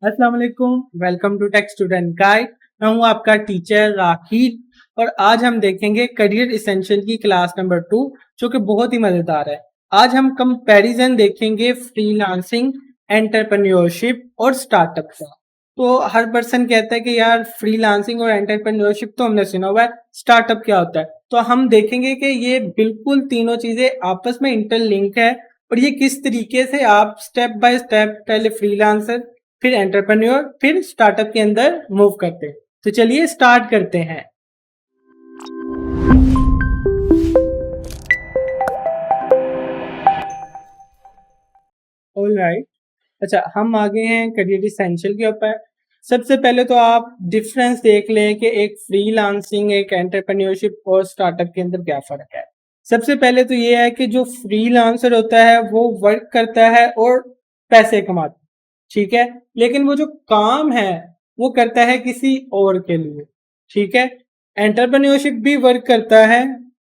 अस्सलाम वालेकुम, welcome to tech student guide. मैं हूं आपका टीचर राखील और आज हम देखेंगे करियर इसेंशियल की क्लास नंबर 2 जो कि बहुत ही मजेदार है। आज हम कंपैरिजन देखेंगे फ्रीलांसिंग, एंटरप्रेन्योरशिप और स्टार्टअप का। तो हर पर्सन कहता है कि यार फ्रीलांसिंग और एंटरप्रेन्योरशिप तो हमने सुना हुआ है, स्टार्टअप क्या होता है। तो हम देखेंगे कि ये बिल्कुल तीनों चीजें आपस में इंटरलिंक है और ये किस तरीके से आप स्टेप बाय स्टेप पहले फ्रीलांसर फिर एंटरप्रेन्योर फिर स्टार्टअप के अंदर मूव करते हैं। तो चलिए स्टार्ट करते हैं। ऑलराइट, अच्छा हम आगे हैं करियर इसेंशियल के ऊपर। सबसे पहले तो आप डिफरेंस देख लें कि एक फ्रीलांसिंग, एक एंटरप्रेन्योरशिप और स्टार्टअप के अंदर क्या फर्क है। सबसे पहले तो ये है कि जो फ्रीलांसर होता है वो वर्क करता है और पैसे कमाता है, ठीक है। लेकिन वो जो काम है वो करता है किसी और के लिए, ठीक है। एंटरप्रेन्योरशिप भी वर्क करता है,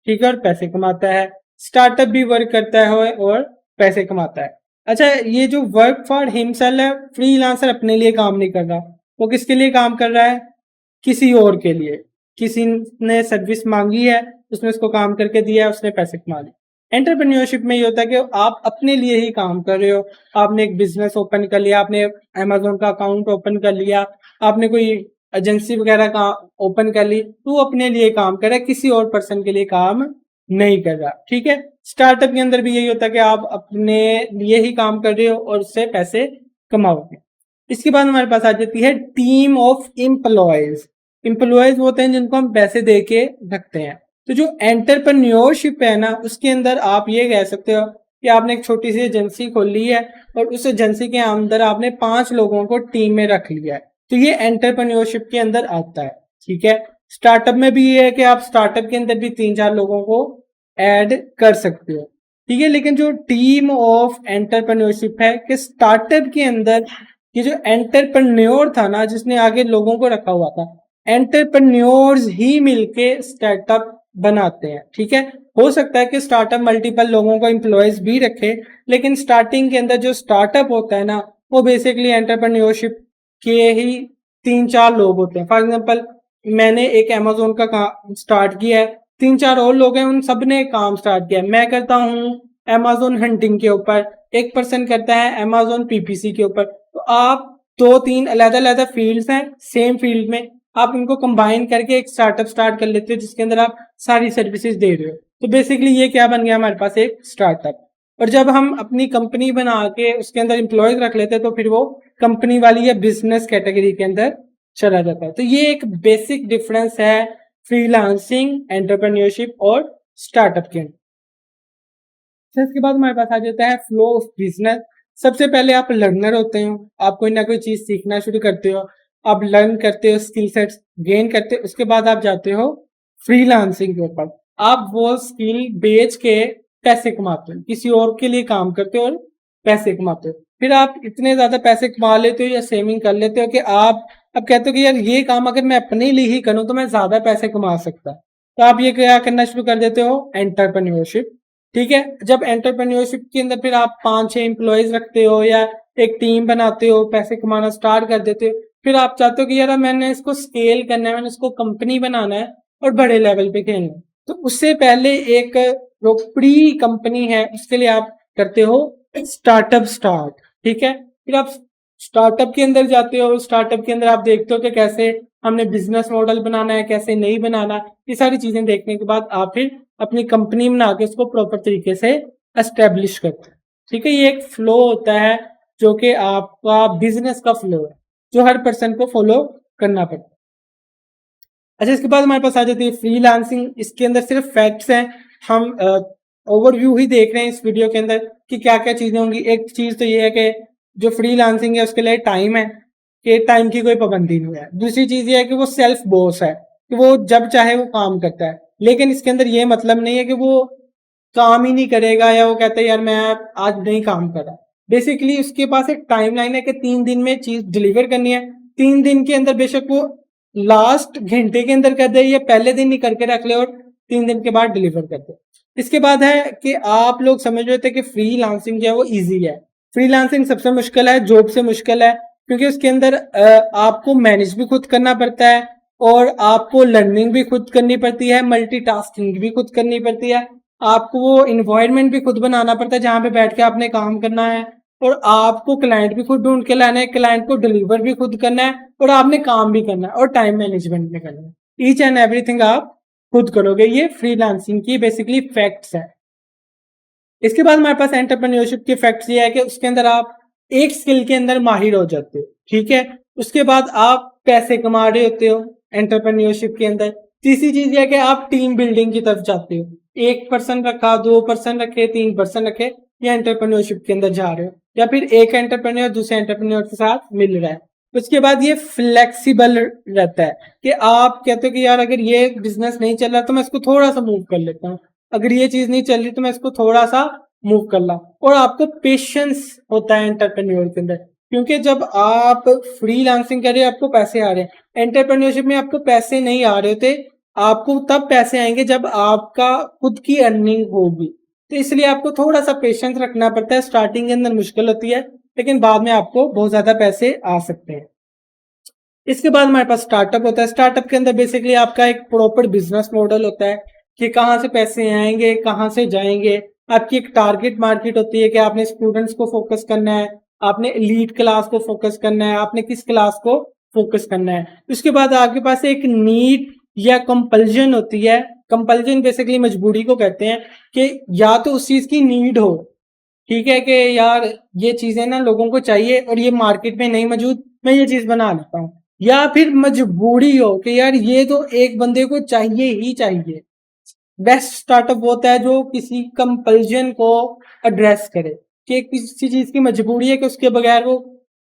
ठीक है, और पैसे कमाता है। स्टार्टअप भी वर्क करता है और पैसे कमाता है। अच्छा, ये जो वर्क फॉर हिमसेल्फ है, फ्रीलांसर अपने लिए काम नहीं कर रहा, वो किसके लिए काम कर रहा है? किसी और के लिए। किसी ने सर्विस मांगी है, उसने उसको काम करके दिया है, उसने पैसे कमा लिए। एंटरप्रेन्योरशिप में ये होता है कि आप अपने लिए ही काम कर रहे हो। आपने एक बिजनेस ओपन कर लिया, आपने अमेजोन का अकाउंट ओपन कर लिया, आपने कोई एजेंसी वगैरह का ओपन कर ली, तो वो अपने लिए काम कर रहा है, किसी और पर्सन के लिए काम नहीं कर रहा, ठीक है। स्टार्टअप के अंदर भी यही होता है कि आप अपने लिए ही काम कर रहे हो और उससे पैसे कमाओगे। इसके बाद हमारे पास आ जाती है टीम ऑफ एम्प्लॉयज। एम्प्लॉयज होते हैं जिनको हम पैसे दे के रखते हैं। तो जो एंटरप्रेन्योरशिप है ना, उसके अंदर आप ये कह सकते हो कि आपने एक छोटी सी एजेंसी खोल ली है और उस एजेंसी के अंदर आपने 5 लोगों को टीम में रख लिया है। तो ये एंटरप्रेन्योरशिप के अंदर आता है, ठीक है। स्टार्टअप में भी ये है कि आप स्टार्टअप के अंदर भी 3-4 लोगों को ऐड कर सकते हो, ठीक है। लेकिन जो टीम ऑफ एंटरप्रेन्योरशिप है कि स्टार्टअप के अंदर ये जो एंटरप्रेन्योर था ना, जिसने आगे लोगों को रखा हुआ था, एंटरप्रेन्योर्स ही मिलके स्टार्टअप बनाते हैं, ठीक है। हो सकता है कि स्टार्टअप मल्टीपल लोगों को एम्प्लॉयज भी रखे, लेकिन स्टार्टिंग के अंदर जो स्टार्टअप होता है ना, वो बेसिकली एंटरप्रेन्योरशिप के ही 3-4 लोग होते हैं। फॉर एग्जाम्पल, मैंने एक अमेजोन का काम स्टार्ट किया है, 3-4 और लोग हैं, उन सब ने काम स्टार्ट किया है। मैं करता हूँ अमेजोन हंटिंग के ऊपर, एक पर्सन करता है अमेजोन पीपीसी के ऊपर। तो आप 2-3 अलग-अलग फील्ड्स हैं, सेम फील्ड में आप इनको कंबाइन करके एक स्टार्टअप स्टार्ट कर लेते हो जिसके अंदर आप सारी सर्विसेज दे रहे हो। तो बेसिकली ये क्या बन गया हमारे पास? एक स्टार्टअप। और जब हम अपनी कंपनी बना के उसके अंदर एम्प्लॉयज रख लेते हैं तो फिर वो कंपनी वाली या बिजनेस कैटेगरी के अंदर चला जाता है। तो ये एक बेसिक डिफरेंस है फ्रीलांसिंग, एंटरप्रेन्योरशिप और स्टार्टअप के अंदर। इसके बाद हमारे पास आ जाता है फ्लो ऑफ बिजनेस। सबसे पहले आप लर्नर होते हो, आप कोई ना कोई चीज सीखना शुरू करते हो, आप लर्न करते हो, स्किल सेट्स गेन करते हो, उसके बाद आप जाते हो फ्रीलांसिंग के ऊपर। आप वो स्किल बेच के पैसे कमाते हो, किसी और के लिए काम करते हो और पैसे कमाते हो। फिर आप इतने ज्यादा पैसे कमा लेते हो या सेविंग कर लेते हो कि आप अब कहते हो कि यार ये काम अगर मैं अपने लिए ही करूं तो मैं ज्यादा पैसे कमा सकता। तो आप ये क्या करना शुरू कर देते हो? एंटरप्रेन्योरशिप, ठीक है। जब एंटरप्रेन्योरशिप के अंदर फिर आप 5-6 एम्प्लॉयज रखते हो या एक टीम बनाते हो, पैसे कमाना स्टार्ट कर देते हो, फिर आप चाहते हो कि यार मैंने इसको स्केल करना है, मैंने इसको कंपनी बनाना है और बड़े लेवल पे खेलना है। तो उससे पहले एक जो प्री कंपनी है उसके लिए आप करते हो स्टार्टअप स्टार्ट, ठीक है। फिर आप स्टार्टअप के अंदर जाते हो, स्टार्टअप के अंदर आप देखते हो कि कैसे हमने बिजनेस मॉडल बनाना है, कैसे नहीं बनाना। ये सारी चीजें देखने के बाद आप फिर अपनी कंपनी बना के उसको प्रॉपर तरीके से एस्टेब्लिश करते हैं, ठीक है। ये एक फ्लो होता है जो कि आपका बिजनेस का फ्लो है, जो हर पर्सन को फॉलो करना पड़ता है। अच्छा, इसके बाद हमारे पास आ जाती है फ्रीलांसिंग। इसके अंदर सिर्फ फैक्ट्स हैं, हम ओवरव्यू ही देख रहे हैं इस वीडियो के अंदर कि क्या क्या चीजें होंगी। एक चीज तो ये है कि जो फ्रीलांसिंग है उसके लिए टाइम है, कि टाइम की कोई पाबंदी नहीं है। दूसरी चीज ये है कि वो सेल्फ बॉस है, कि वो जब चाहे वो काम करता है। लेकिन इसके अंदर ये मतलब नहीं है कि वो काम ही नहीं करेगा या वो कहता है यार मैं आज नहीं काम कर रहा। बेसिकली उसके पास एक टाइमलाइन है कि 3 दिन में चीज डिलीवर करनी है। 3 दिन के अंदर बेशक वो लास्ट घंटे के अंदर कर दे या पहले दिन ही करके रख ले और 3 दिन के बाद डिलीवर कर दे। इसके बाद है कि आप लोग समझ रहे थे कि फ्रीलांसिंग जो है वो इजी है। फ्रीलांसिंग सबसे मुश्किल है, जॉब से मुश्किल है। क्योंकि उसके अंदर आपको मैनेज भी खुद करना पड़ता है और आपको लर्निंग भी खुद करनी पड़ती है, मल्टीटास्किंग भी खुद करनी पड़ती है, आपको वो इन्वायरमेंट भी खुद बनाना पड़ता है जहाँ पे बैठ के आपने काम करना है, और आपको क्लाइंट भी खुद ढूंढ के लाना है, क्लाइंट को डिलीवर भी खुद करना है, और आपने काम भी करना है और टाइम मैनेजमेंट भी करना है। ईच एंड एवरीथिंग आप खुद करोगे। ये फ्रीलांसिंग की बेसिकली फैक्ट्स है। इसके बाद हमारे पास एंटरप्रेन्योरशिप के फैक्ट्स ये है कि उसके अंदर आप एक स्किल के अंदर माहिर हो जाते हो, ठीक है। उसके बाद आप पैसे कमा रहे होते हो एंटरप्रेन्योरशिप के अंदर। तीसरी चीज ये है कि आप टीम बिल्डिंग की तरफ जाते हो, 1 पर्सन रखा, 2 पर्सन रखे, 3 पर्सन रखे, या एंटरप्रेन्योरशिप के अंदर जा रहे हो, या फिर एक एंटरप्रेन्योर दूसरे एंटरप्रेन्योर के साथ मिल रहा है। उसके बाद ये फ्लेक्सिबल रहता है कि आप कहते हो कि यार अगर ये बिजनेस नहीं चल रहा तो मैं इसको थोड़ा सा मूव कर लेता हूँ, अगर ये चीज नहीं चल रही तो मैं इसको थोड़ा सा मूव कर ला। और आपको पेशेंस होता है एंटरप्रेन्योर के अंदर, क्योंकि जब आप फ्रीलांसिंग कर रहे हो आपको पैसे आ रहे हैं, एंटरप्रेन्योरशिप में आपको पैसे नहीं आ रहे होते, आपको तब पैसे आएंगे जब आपका खुद की अर्निंग होगी। तो इसलिए आपको थोड़ा सा पेशेंस रखना पड़ता है, स्टार्टिंग के अंदर मुश्किल होती है लेकिन बाद में आपको बहुत ज्यादा पैसे आ सकते हैं। इसके बाद हमारे पास स्टार्टअप होता है। स्टार्टअप के अंदर बेसिकली आपका एक प्रॉपर बिजनेस मॉडल होता है कि कहाँ से पैसे आएंगे, कहाँ से जाएंगे। आपकी एक टारगेट मार्केट होती है कि आपने स्टूडेंट्स को फोकस करना है, आपने एलीट क्लास को फोकस करना है, आपने किस क्लास को फोकस करना है। उसके बाद आपके पास एक नीड या कंपल्जन होती है। कंपल्जन बेसिकली मजबूरी को कहते हैं कि या तो उस चीज की नीड हो, ठीक है, कि यार ये चीजें ना लोगों को चाहिए और ये मार्केट में नहीं मौजूद, मैं ये चीज बना लेता हूँ। या फिर मजबूरी हो कि यार ये तो एक बंदे को चाहिए ही चाहिए। बेस्ट स्टार्टअप होता है जो किसी कंपल्जन को एड्रेस करे कि किसी चीज की मजबूरी है कि उसके बगैर वो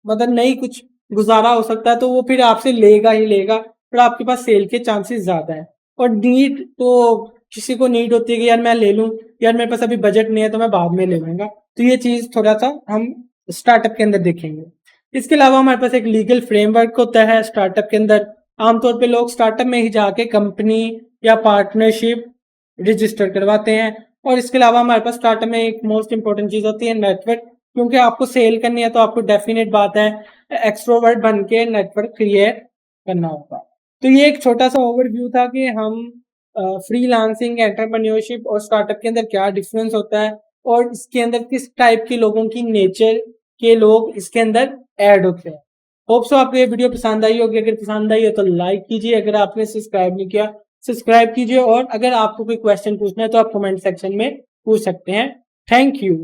मतलब नहीं कुछ गुजारा हो सकता है, तो वो फिर आपसे लेगा ही लेगा, फिर आपके पास सेल के चांसेस ज्यादा है। और नीड तो किसी को नीड होती है कि यार मैं ले लूं, यार मेरे पास अभी बजट नहीं है तो मैं बाद में ले लूंगा। तो ये चीज थोड़ा सा हम स्टार्टअप के अंदर देखेंगे। इसके अलावा हमारे पास एक लीगल फ्रेमवर्क होता है स्टार्टअप के अंदर। आमतौर पे लोग स्टार्टअप में ही जाके कंपनी या पार्टनरशिप रजिस्टर करवाते हैं। और इसके अलावा हमारे पास स्टार्टअप में एक मोस्ट इंपॉर्टेंट चीज होती है नेटवर्क, क्योंकि आपको सेल करनी है तो आपको डेफिनेट बात है एक्सट्रोवर्ट बन के नेटवर्क क्रिएट करना होगा। तो ये एक छोटा सा ओवरव्यू था कि हम फ्रीलांसिंग, एंटरप्रेन्योरशिप और स्टार्टअप के अंदर क्या डिफरेंस होता है और इसके अंदर किस टाइप के लोगों की नेचर के लोग इसके अंदर ऐड होते हैं। होप सो आपको ये वीडियो पसंद आई होगी। अगर पसंद आई हो तो लाइक कीजिए, अगर आपने सब्सक्राइब नहीं किया सब्सक्राइब कीजिए, और अगर आपको कोई क्वेश्चन पूछना है तो आप कमेंट सेक्शन में पूछ सकते हैं। Thank you.